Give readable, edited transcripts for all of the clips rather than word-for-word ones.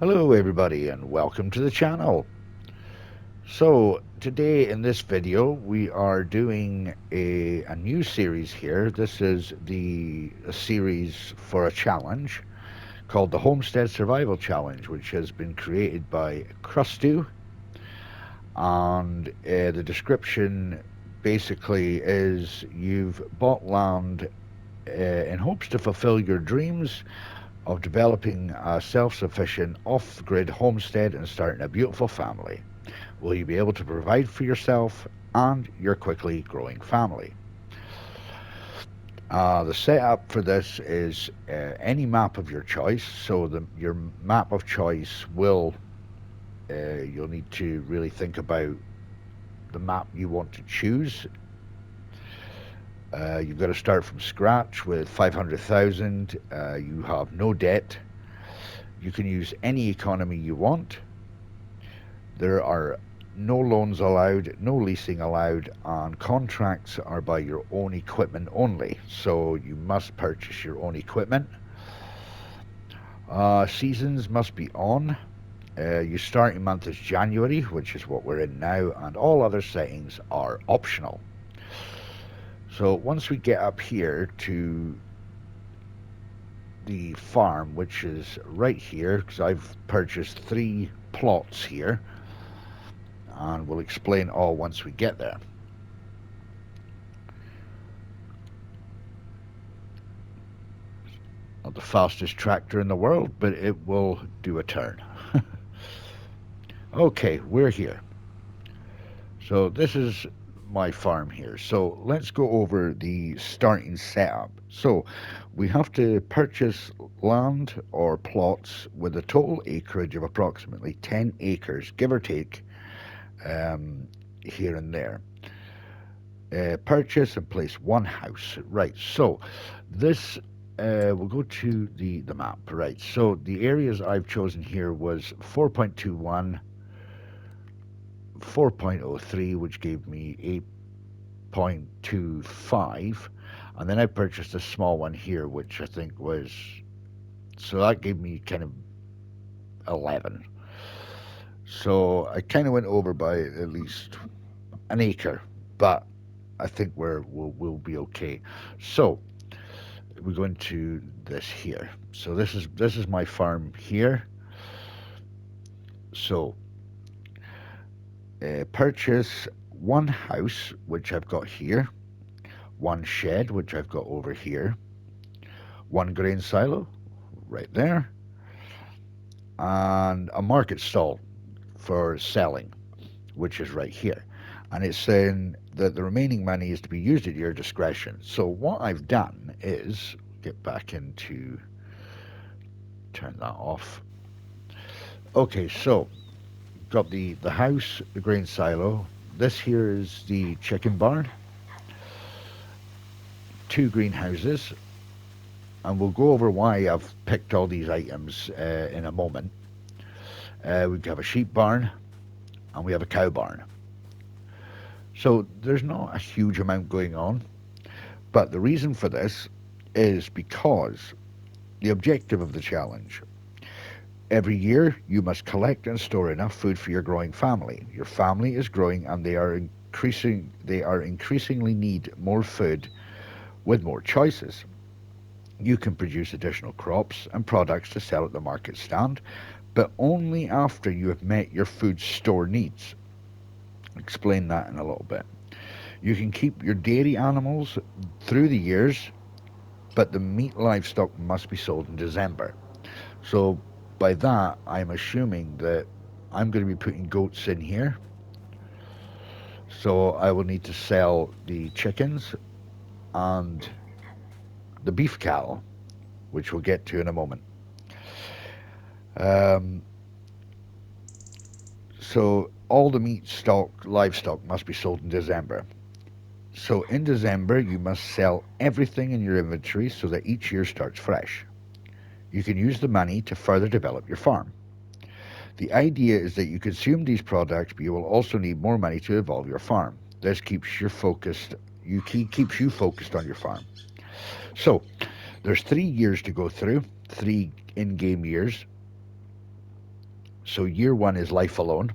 Hello everybody and welcome to the channel. So today in this video we are doing a new series here. This is a series for a challenge called the Homestead Survival Challenge, which has been created by Crustu, and the description basically is you've bought land in hopes to fulfill your dreams of developing a self-sufficient off-grid homestead and starting a beautiful family. Will you be able to provide for yourself and your quickly growing family? The setup for this is any map of your choice. So your map of choice you'll need to really think about the map you want to choose. You've got to start from scratch with 500,000. You have no debt. You can use any economy you want. There are no loans allowed, no leasing allowed, and contracts are by your own equipment only. So you must purchase your own equipment. Seasons must be on. Your starting month is January, which is what we're in now, and all other settings are optional. So once we get up here to the farm, which is right here, because I've purchased 3 plots here, and we'll explain all once we get there. Not the fastest tractor in the world, but it will do a turn. Okay, we're here. So this is my farm here. So let's go over the starting setup. So we have to purchase land or plots with a total acreage of approximately 10 acres, give or take, here and there. Purchase and place one house. Right, so this we'll go to the map. Right, so the areas I've chosen here was 4.21, 4.03, which gave me 8.25, and then I purchased a small one here, which I think was, so that gave me kind of 11. So I kind of went over by at least an acre, but I think we'll be okay. So we go into this here. So this is my farm here. So purchase one house, which I've got here, one shed, which I've got over here, one grain silo right there, and a market stall for selling, which is right here. And it's saying that the remaining money is to be used at your discretion. So what I've done is get back into, turn that off. Okay, so got the house, the grain silo. This here is the chicken barn, 2 greenhouses, and we'll go over why I've picked all these items in a moment. We have a sheep barn and we have a cow barn. So there's not a huge amount going on, but the reason for this is because the objective of the challenge. Every year, you must collect and store enough food for your growing family. Your family is growing, and they are increasingly need more food with more choices. You can produce additional crops and products to sell at the market stand, but only after you have met your food store needs. Explain that in a little bit. You can keep your dairy animals through the years, but the meat livestock must be sold in December. So by that, I'm assuming that I'm going to be putting goats in here. So I will need to sell the chickens and the beef cattle, which we'll get to in a moment. Um, so all the meat stock, livestock must be sold in December. So in December, you must sell everything in your inventory so that each year starts fresh. You can use the money to further develop your farm. The idea is that you consume these products, but you will also need more money to evolve your farm. This keeps you focused. Keeps you focused on your farm. So there's 3 years to go through, 3 in-game years. So year one is life alone.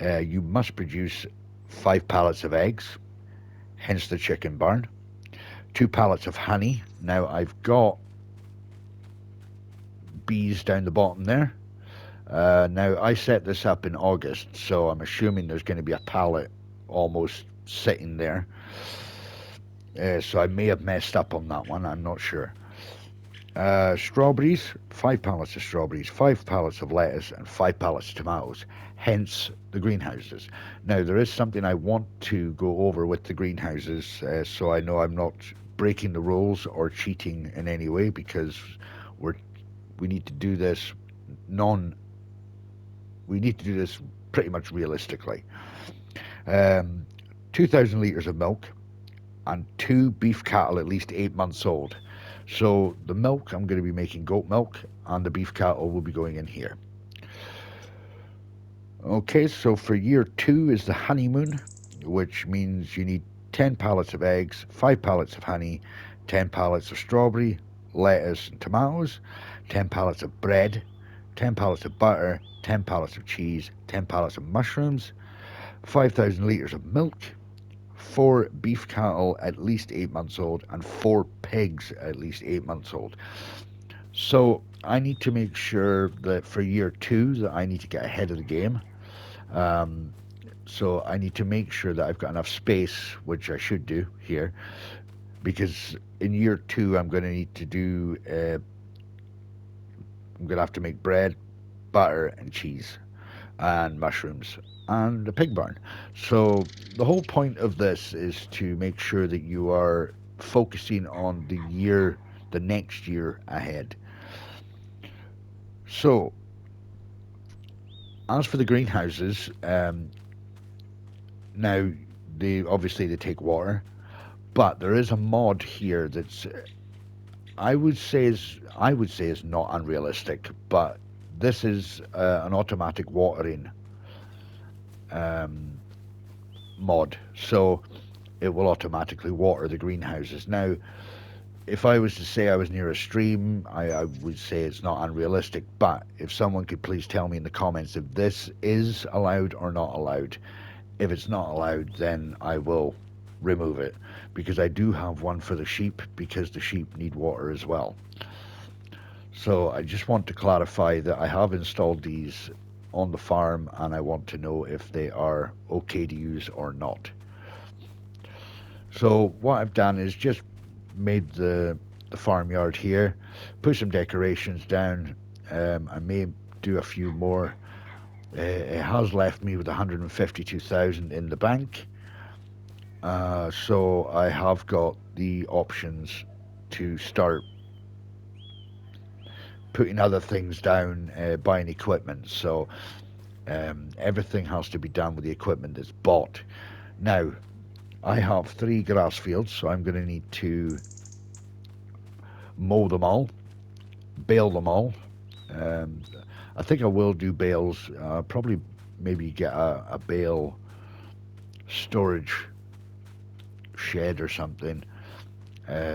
You must produce 5 pallets of eggs, hence the chicken barn. 2 pallets of honey. Now I've got bees down the bottom there. Now I set this up in August, so I'm assuming there's going to be a pallet almost sitting there. So I may have messed up on that one, I'm not sure. Strawberries, 5 pallets of strawberries, 5 pallets of lettuce, and 5 pallets of tomatoes, hence the greenhouses. Now, there is something I want to go over with the greenhouses, so I know I'm not breaking the rules or cheating in any way, because we're we need to do this non we need to do this pretty much realistically. Um, 2,000 litres of milk and 2 beef cattle at least 8 months old. So the milk, I'm going to be making goat milk, and the beef cattle will be going in here. Okay, so for year two is the honeymoon, which means you need 10 pallets of eggs, 5 pallets of honey, 10 pallets of strawberry, lettuce and tomatoes, 10 pallets of bread, 10 pallets of butter, 10 pallets of cheese, 10 pallets of mushrooms, 5,000 litres of milk, 4 beef cattle at least 8 months old, and 4 pigs at least 8 months old. So I need to make sure that for year two that I need to get ahead of the game. Um, so I need to make sure that I've got enough space, which I should do here, because in year two I'm going to need to do. I'm going to have to make bread, butter, and cheese, and mushrooms, and a pig barn. So the whole point of this is to make sure that you are focusing on the next year ahead. So as for the greenhouses, now they take water, but there is a mod here that's I would say is not unrealistic, but this is an automatic watering um, mod, so it will automatically water the greenhouses. Now, if I was to say I was near a stream, I would say it's not unrealistic, but if someone could please tell me in the comments if this is allowed or not allowed. If it's not allowed, then I will remove it, because I do have one for the sheep, because the sheep need water as well. So I just want to clarify that I have installed these on the farm, and I want to know if they are okay to use or not. So what I've done is just made the farmyard here, put some decorations down. I may do a few more. It has left me with 152,000 in the bank. So I have got the options to start putting other things down, buying equipment. So everything has to be done with the equipment that's bought. Now, I have 3 grass fields, so I'm going to need to mow them all, bale them all. Um, I think I will do bales. Probably maybe get a bale storage shed or something,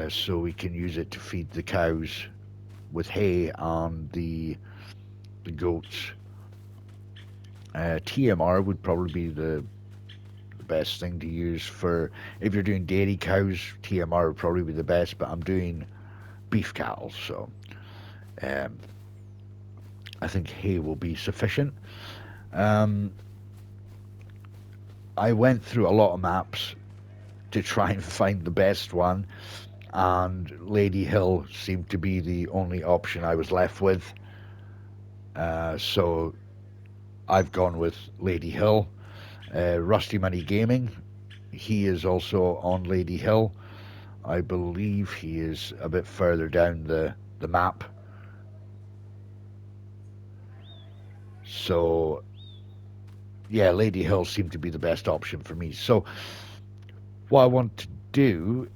so we can use it to feed the cows with hay and the goats. TMR would probably be the best thing to use for if you're doing dairy cows. TMR would probably be the best, but I'm doing beef cattle, so um, I think hay will be sufficient. Um, I went through a lot of maps to try and find the best one, and Ladyhill seemed to be the only option I was left with. So I've gone with Ladyhill. Rusty Money Gaming, he is also on Ladyhill. I believe he is a bit further down the map. So, yeah, Ladyhill seemed to be the best option for me. So, what I want to do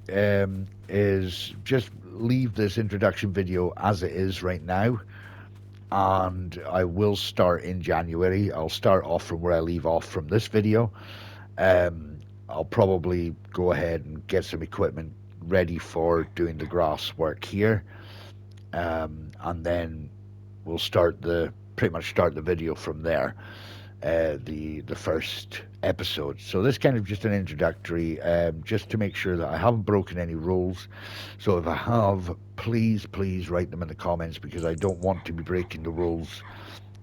is just leave this introduction video as it is right now, and I will start in January. I'll start off from where I leave off from this video. I'll probably go ahead and get some equipment ready for doing the grass work here, and then we'll start the pretty much start the video from there, the first episode. So this kind of just an introductory, just to make sure that I haven't broken any rules. So if I have, please write them in the comments, because I don't want to be breaking the rules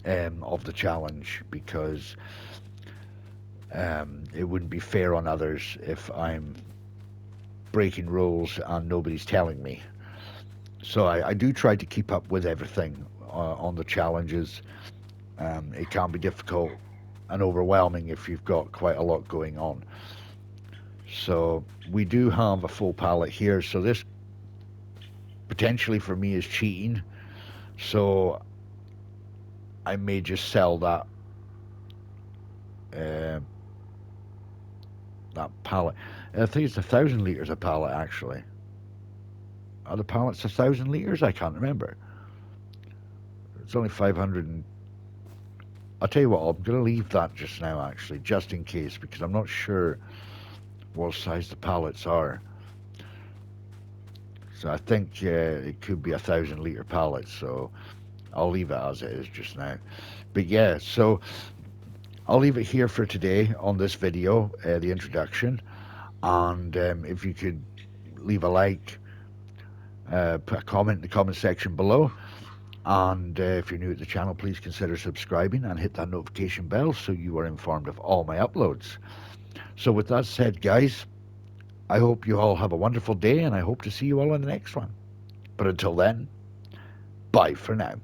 of the challenge, because it wouldn't be fair on others if I'm breaking rules and nobody's telling me. So I do try to keep up with everything on the challenges. It can be difficult and overwhelming if you've got quite a lot going on. So we do have a full pallet here. So this potentially for me is cheating. So I may just sell that that pallet. I think it's 1,000 liters a pallet actually. Are the pallets 1,000 liters? I can't remember. It's only 500 and I'll tell you what, I'm going to leave that just now, actually, just in case, because I'm not sure what size the pallets are. So I think it could be 1,000 liter pallets, so I'll leave it as it is just now. But yeah, so I'll leave it here for today on this video, the introduction. And if you could leave a like, put a comment in the comment section below. And if you're new to the channel, please consider subscribing and hit that notification bell so you are informed of all my uploads. So with that said, guys, I hope you all have a wonderful day, and I hope to see you all in the next one. But until then, bye for now.